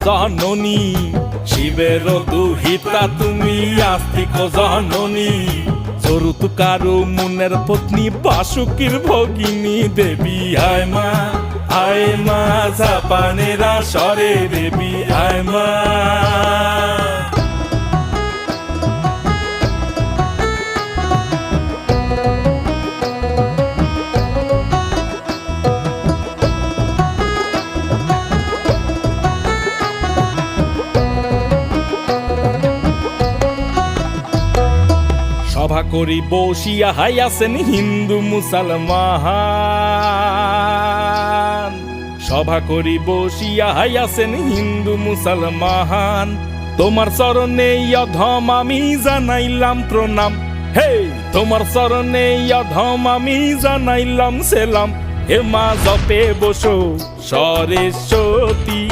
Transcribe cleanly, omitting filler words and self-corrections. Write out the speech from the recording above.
জননী, শিবের দুহিতা তুমি আস্তিক জননী, জরুতুকারু মুনের পত্নী বাসুকির ভগিনী দেবী আয় মা জাপানেরা সরে দেবী আয় মা। সভা করি বসিয়া হাইয়াছেন হিন্দু মুসলমান, সভা করি বসিয়া হাইয়াছেন হিন্দু মুসলমান, তোমার চরণে অধম আমি জানাইলাম প্রণাম, হে তোমার চরণে অধম আমি জানাইলাম সেলাম, হে মা জপে বসো সরস্বতী।